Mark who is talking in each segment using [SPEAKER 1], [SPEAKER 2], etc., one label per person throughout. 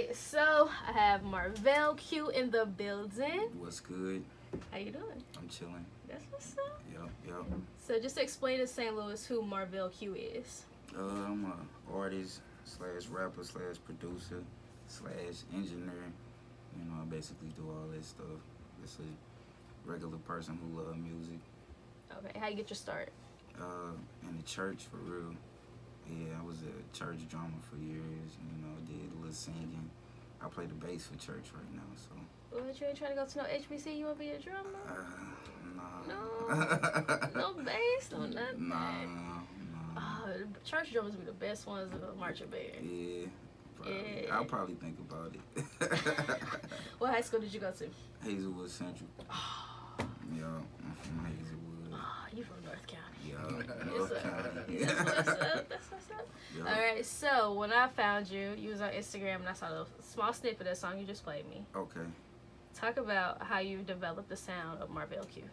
[SPEAKER 1] right, so I have Marvell Cue in the building.
[SPEAKER 2] What's good?
[SPEAKER 1] How you doing?
[SPEAKER 2] I'm chilling.
[SPEAKER 1] That's what's up.
[SPEAKER 2] Yep.
[SPEAKER 1] So just to explain to St. Louis who Marvell Cue is.
[SPEAKER 2] I'm an artist slash rapper slash producer slash engineer. You know, I basically do all that stuff. Just a regular person who love music.
[SPEAKER 1] Okay, how you get your start?
[SPEAKER 2] In the church for real. Yeah, I was a church drummer for years. You know, did a little singing. I play the bass for church right now, so.
[SPEAKER 1] What, you ain't trying to go to no HBC? You want to be a drummer?
[SPEAKER 2] Nah.
[SPEAKER 1] No bass, no nothing.
[SPEAKER 2] Nah.
[SPEAKER 1] Church drummers be the best ones in the marching band.
[SPEAKER 2] Yeah. Probably.
[SPEAKER 1] Yeah.
[SPEAKER 2] I'll probably think about it.
[SPEAKER 1] What high school did you go to?
[SPEAKER 2] Hazelwood Central. Yeah, I'm from Hazelwood.
[SPEAKER 1] Oh, you from North County.
[SPEAKER 2] Yeah, North County.
[SPEAKER 1] That's what's up.
[SPEAKER 2] Yeah.
[SPEAKER 1] All right, so when I found you, you was on Instagram, and I saw the small snippet of that song you just played me.
[SPEAKER 2] Okay.
[SPEAKER 1] Talk about how you developed the sound of Marvell Cue.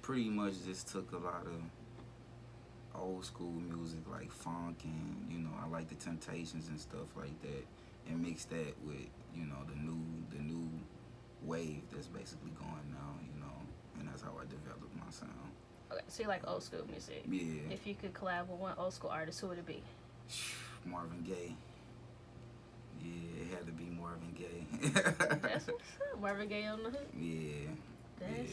[SPEAKER 2] Pretty much just took a lot of old school music like funk, and you know, I like the Temptations and stuff like that, and mix that with, you know, the new wave that's basically going now, you know, and that's how I developed my sound.
[SPEAKER 1] Okay, so you like old school music.
[SPEAKER 2] Yeah.
[SPEAKER 1] If you could collab with one old school artist, who would it be?
[SPEAKER 2] Marvin Gaye. Yeah, it had to be Marvin Gaye.
[SPEAKER 1] That's what's up. Marvin Gaye on the hook.
[SPEAKER 2] Yeah.
[SPEAKER 1] That's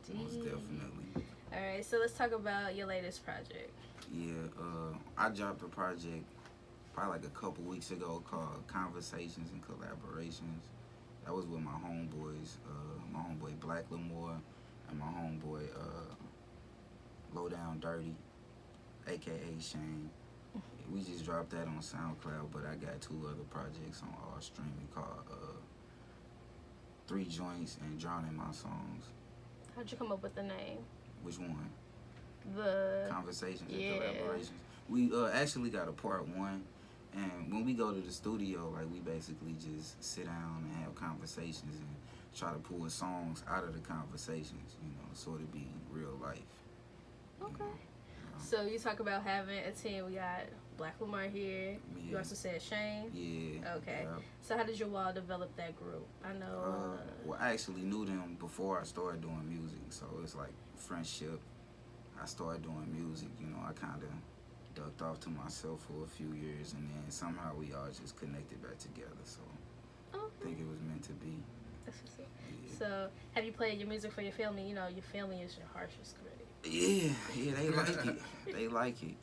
[SPEAKER 1] deep.
[SPEAKER 2] Most definitely.
[SPEAKER 1] All right, so let's talk about your latest project.
[SPEAKER 2] Yeah, I dropped a project probably like a couple weeks ago called Conversations and Collaborations. That was with my homeboys, my homeboy Black Lamore and my homeboy Low Down Dirty, aka Shane. We just dropped that on SoundCloud, but I got 2 other projects on all streaming called 3 Joints and Drowning My Songs.
[SPEAKER 1] How'd you come up with the name?
[SPEAKER 2] Which one?
[SPEAKER 1] The
[SPEAKER 2] Conversations and Collaborations. We actually got a part 1, and when we go to the studio, like, we basically just sit down and have conversations and try to pull songs out of the conversations, you know, sort of be real life.
[SPEAKER 1] Okay.
[SPEAKER 2] You know?
[SPEAKER 1] So you talk about having a team. We got Black Lamar here.
[SPEAKER 2] Yeah.
[SPEAKER 1] You also said Shane.
[SPEAKER 2] Yeah.
[SPEAKER 1] Okay.
[SPEAKER 2] Yeah.
[SPEAKER 1] So how did you all develop that group? I know.
[SPEAKER 2] Well, I actually knew them before I started doing music, so it's like friendship. I started doing music, you know, I kind of ducked off to myself for a few years, and then somehow we all just connected back together, so I think it was meant to be.
[SPEAKER 1] That's what's up.
[SPEAKER 2] Yeah.
[SPEAKER 1] So have you played your music for your family? You know, your family is your harshest critic.
[SPEAKER 2] Yeah, they like it. They like it.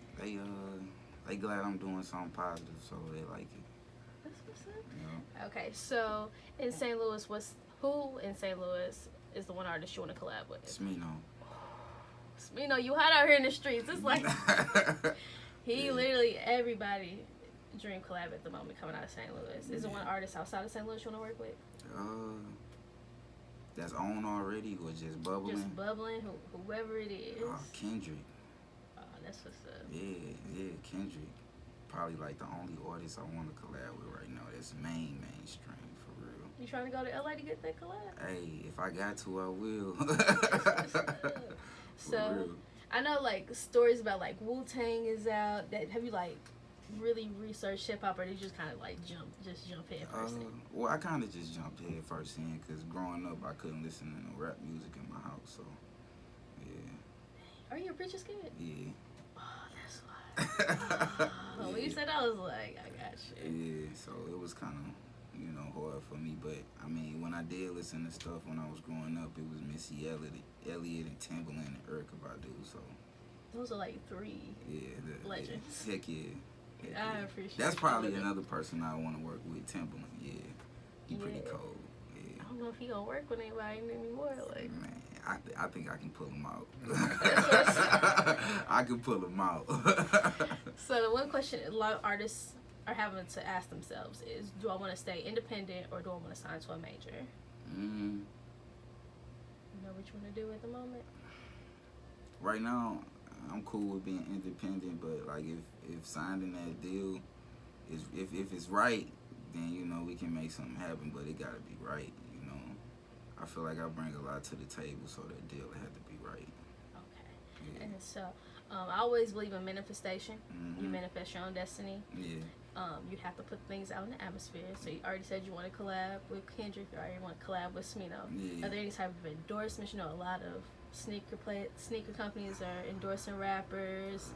[SPEAKER 2] They glad I'm doing something positive, so they like it.
[SPEAKER 1] That's what's up.
[SPEAKER 2] You know?
[SPEAKER 1] Okay, so in St. Louis, who in St. Louis is the one artist you want to collab with?
[SPEAKER 2] Smino.
[SPEAKER 1] Smino, you hot out here in the streets. It's like he literally everybody dream collab at the moment coming out of St. Louis. Is there one artist outside of St. Louis you want to work with?
[SPEAKER 2] That's on already or just bubbling?
[SPEAKER 1] Just bubbling, whoever it is.
[SPEAKER 2] Kendrick.
[SPEAKER 1] Oh, that's what's up.
[SPEAKER 2] Yeah, Kendrick. Probably like the only artist I want to collab with right now. That's mainstream for real.
[SPEAKER 1] You trying to go to LA to get that collab?
[SPEAKER 2] Hey, if I got to, I will.
[SPEAKER 1] So,
[SPEAKER 2] real.
[SPEAKER 1] I know like stories about like Wu-Tang is out. Have you like really researched hip hop, or did you just kind of like jump head first in?
[SPEAKER 2] Well, I kind of just jumped head first in because growing up I couldn't listen to no rap music in my house, so yeah.
[SPEAKER 1] Are you a preacher's kid?
[SPEAKER 2] Yeah.
[SPEAKER 1] Oh, that's why. Oh, when you said that, I was like, I got you.
[SPEAKER 2] Yeah, so it was kind of, you know, hard for me, but I mean, when I did listen to stuff when I was growing up, it was Missy Elliott and Timbaland and Erykah Badu, so.
[SPEAKER 1] Those are like 3 legends.
[SPEAKER 2] Heck yeah.
[SPEAKER 1] I appreciate
[SPEAKER 2] That's probably
[SPEAKER 1] that.
[SPEAKER 2] another person I want to work with, Timbaland. Yeah, he pretty cold. Yeah.
[SPEAKER 1] I don't know if he gonna work with anybody anymore. Like,
[SPEAKER 2] man, I think I can pull him out. I can pull him out.
[SPEAKER 1] So the one question a lot of artists are having to ask themselves is, do I want to stay independent or do I want to sign to a major? You know what you want to do at the moment?
[SPEAKER 2] Right now, I'm cool with being independent, but like if signing that deal is if it's right, then you know we can make something happen. But it gotta be right, you know. I feel like I bring a lot to the table, so that deal had to be right.
[SPEAKER 1] Okay.
[SPEAKER 2] Yeah.
[SPEAKER 1] And so I always believe in manifestation.
[SPEAKER 2] Mm-hmm.
[SPEAKER 1] You manifest your own destiny.
[SPEAKER 2] Yeah.
[SPEAKER 1] you have to put things out in the atmosphere. So you already said you want to collab with Kendrick. You already want to collab with Smino.
[SPEAKER 2] Yeah.
[SPEAKER 1] Are there any type of endorsements? You know, a lot of sneaker companies are endorsing rappers.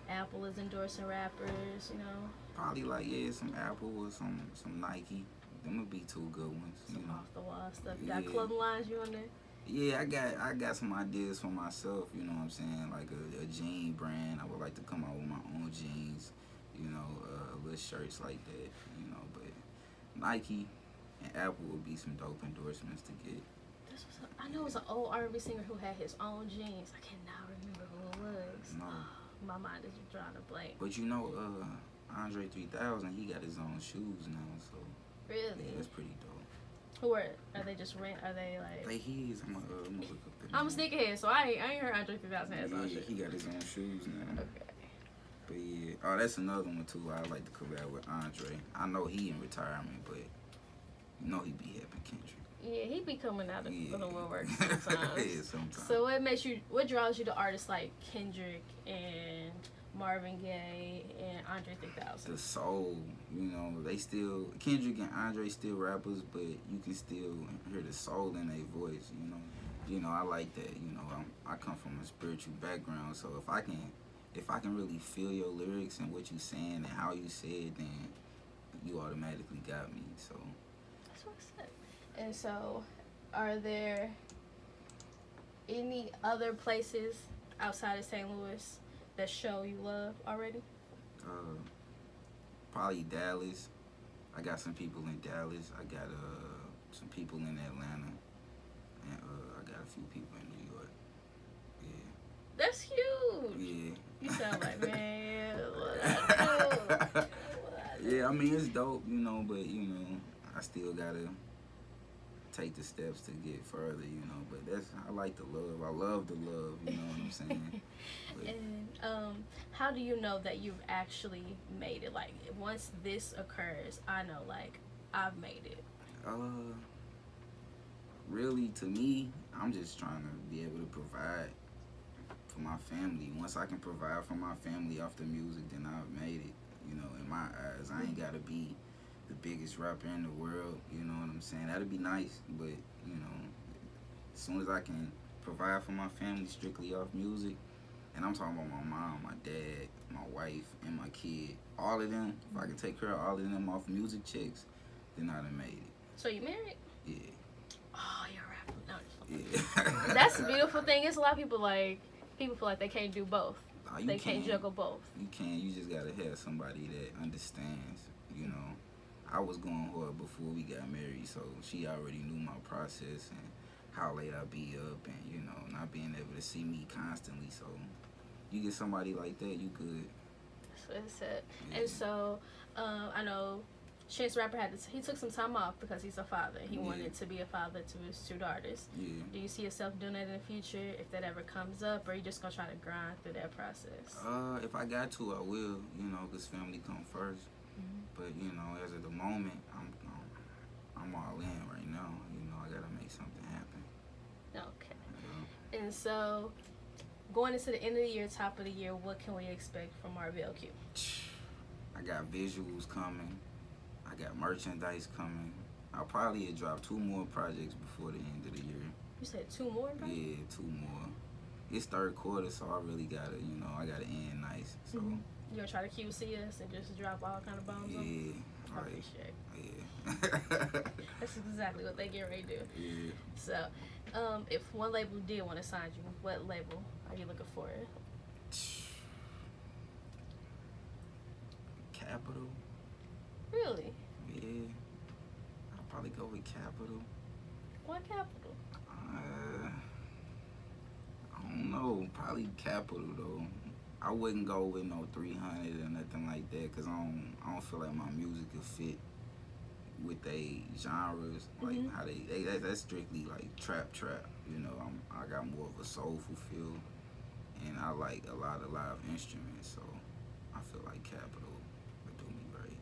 [SPEAKER 1] Apple is endorsing rappers. You know.
[SPEAKER 2] Probably like some Apple or some Nike. Them would be two good ones.
[SPEAKER 1] Some off the wall stuff. You
[SPEAKER 2] Yeah.
[SPEAKER 1] got clothing lines you on there?
[SPEAKER 2] Yeah, I got some ideas for myself, you know what I'm saying? Like a jean brand. I would like to come out with my own jeans, you know, little shirts like that, you know. But Nike and Apple would be some dope endorsements to get.
[SPEAKER 1] I know it was an old R&B singer who had his own jeans. I cannot remember who it was.
[SPEAKER 2] No.
[SPEAKER 1] My mind is drawing a blank.
[SPEAKER 2] But you know, Andre 3000, he got his own shoes now, so.
[SPEAKER 1] Really?
[SPEAKER 2] Yeah, that's pretty dope.
[SPEAKER 1] Who are they just rent? Are they like?
[SPEAKER 2] Like his. I'm gonna look up the
[SPEAKER 1] I'm a
[SPEAKER 2] name.
[SPEAKER 1] sneakerhead, so I ain't heard Andre 3000 has his own
[SPEAKER 2] Yeah,
[SPEAKER 1] shit.
[SPEAKER 2] he got his own shoes now.
[SPEAKER 1] Okay.
[SPEAKER 2] But yeah, oh, that's another one too. I like to collab with Andre. I know he in retirement, but you know he be helping Kendrick.
[SPEAKER 1] Yeah, he be coming out of
[SPEAKER 2] Yeah.
[SPEAKER 1] the woodwork sometimes.
[SPEAKER 2] Yeah, sometimes.
[SPEAKER 1] So what draws you to artists like Kendrick and Marvin Gaye and Andre 3000?
[SPEAKER 2] The soul, you know, Kendrick and Andre still rappers, but you can still hear the soul in their voice, you know. You know, I like that, you know. I come from a spiritual background, so if I can really feel your lyrics and what you saying and how you say it, then you automatically got me. So
[SPEAKER 1] That's what I said. And so, are there any other places outside of St. Louis that show you love already?
[SPEAKER 2] Probably Dallas. I got some people in Dallas. I got some people in Atlanta, and I got a few people in New York. Yeah.
[SPEAKER 1] That's huge.
[SPEAKER 2] Yeah.
[SPEAKER 1] You sound like, man, what I do?
[SPEAKER 2] Yeah, I mean it's dope, you know, but you know, I still gotta take the steps to get further, you know. But I like the love. I love the love, you know what I'm saying? But,
[SPEAKER 1] And how do you know that you've actually made it? Like, once this occurs, I know, like, I've made it.
[SPEAKER 2] Really, to me, I'm just trying to be able to provide for my family. Once I can provide for my family off the music, then I've made it. You know, in my eyes, I ain't gotta be the biggest rapper in the world. You know what I'm saying? That'd be nice, but you know, as soon as I can provide for my family strictly off music, and I'm talking about my mom, my dad, my wife, and my kid, all of them. If I can take care of all of them off music checks, then I'd have made it.
[SPEAKER 1] So you married?
[SPEAKER 2] Yeah.
[SPEAKER 1] Oh, you're a rapper. No, just
[SPEAKER 2] Yeah.
[SPEAKER 1] That's the beautiful thing. Is a lot of people feel like they can't do both.
[SPEAKER 2] Nah, you
[SPEAKER 1] They can't juggle both.
[SPEAKER 2] You can. You just gotta have somebody that understands. You know, I was going hard before we got married, so she already knew my process and how late I be up, and you know, not being able to see me constantly. So you get somebody like that, you good.
[SPEAKER 1] That's what it said.
[SPEAKER 2] Yeah.
[SPEAKER 1] And so, I know Chance the Rapper he took some time off because he's a father. He wanted to be a father to his two daughters.
[SPEAKER 2] Yeah.
[SPEAKER 1] Do you see yourself doing that in the future if that ever comes up, or are you just gonna try to grind through that process?
[SPEAKER 2] If I got to, I will. You know, 'cause family come first.
[SPEAKER 1] Mm-hmm.
[SPEAKER 2] But you know, as of the moment, I'm all in right now. You know, I gotta make something happen.
[SPEAKER 1] Okay.
[SPEAKER 2] You know?
[SPEAKER 1] And so, going into the end of the year, top of the year, what can we expect from Marvell Cue?
[SPEAKER 2] I got visuals coming. I got merchandise coming. I'll probably drop 2 more projects before the end of the year.
[SPEAKER 1] You said 2 more, bro?
[SPEAKER 2] Yeah, 2 more. It's third quarter, so I really gotta, you know, I gotta end nice. So
[SPEAKER 1] You gonna try to QC us and just drop all kind of bombs on?
[SPEAKER 2] yeah,
[SPEAKER 1] I
[SPEAKER 2] right.
[SPEAKER 1] appreciate it.
[SPEAKER 2] Yeah.
[SPEAKER 1] That's exactly what they get ready to do.
[SPEAKER 2] Yeah.
[SPEAKER 1] So, if one label did want to sign you, what label are you looking for?
[SPEAKER 2] Capital.
[SPEAKER 1] Really?
[SPEAKER 2] Yeah. I'll probably go with Capital.
[SPEAKER 1] Why Capital?
[SPEAKER 2] I don't know. Probably Capital though. I wouldn't go with no 300 or nothing like that, 'cause I don't feel like my music could fit with they genres, like how that's strictly like trap. You know, I got more of a soulful feel, and I like a lot of live instruments, so I feel like Capital would do me right.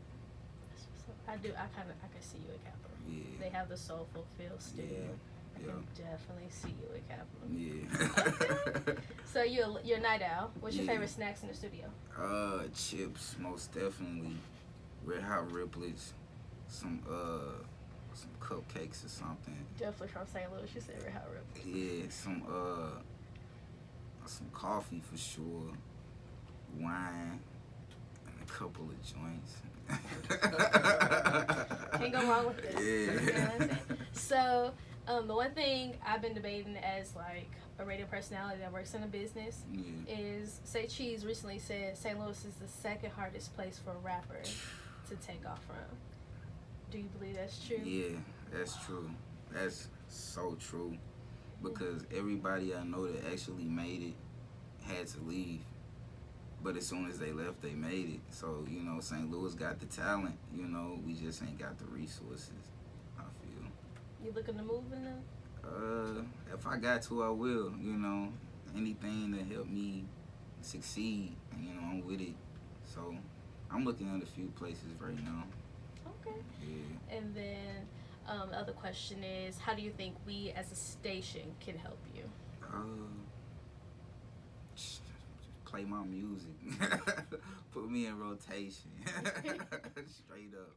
[SPEAKER 1] I can see you at Capital.
[SPEAKER 2] Yeah.
[SPEAKER 1] They have the soulful feel still.
[SPEAKER 2] Yeah.
[SPEAKER 1] I can definitely see you at Capital.
[SPEAKER 2] Yeah.
[SPEAKER 1] Okay. So you're a night owl. What's your
[SPEAKER 2] Yeah.
[SPEAKER 1] favorite snacks in the studio?
[SPEAKER 2] Chips, most definitely. Red Hot Riplets, some cupcakes or something.
[SPEAKER 1] Definitely from St. Louis. You said Red Hot Riplets.
[SPEAKER 2] Yeah, some coffee for sure, wine, and a couple of joints.
[SPEAKER 1] Can't go wrong with it.
[SPEAKER 2] Yeah.
[SPEAKER 1] So, the one thing I've been debating as like a radio personality that works in a business is, say Cheese recently said St. Louis is the second hardest place for a rapper to take off from. Do you believe that's true?
[SPEAKER 2] Yeah, that's true. That's so true. Because everybody I know that actually made it had to leave. But as soon as they left, they made it. So, you know, St. Louis got the talent. You know, we just ain't got the resources, I feel.
[SPEAKER 1] You looking to move in them?
[SPEAKER 2] If I got to, I will. You know, anything to help me succeed, you know, I'm with it. So, I'm looking at a few places right now.
[SPEAKER 1] Okay.
[SPEAKER 2] Yeah.
[SPEAKER 1] And then the other question is, how do you think we as a station can help you?
[SPEAKER 2] Play my music. Put me in rotation. Straight up.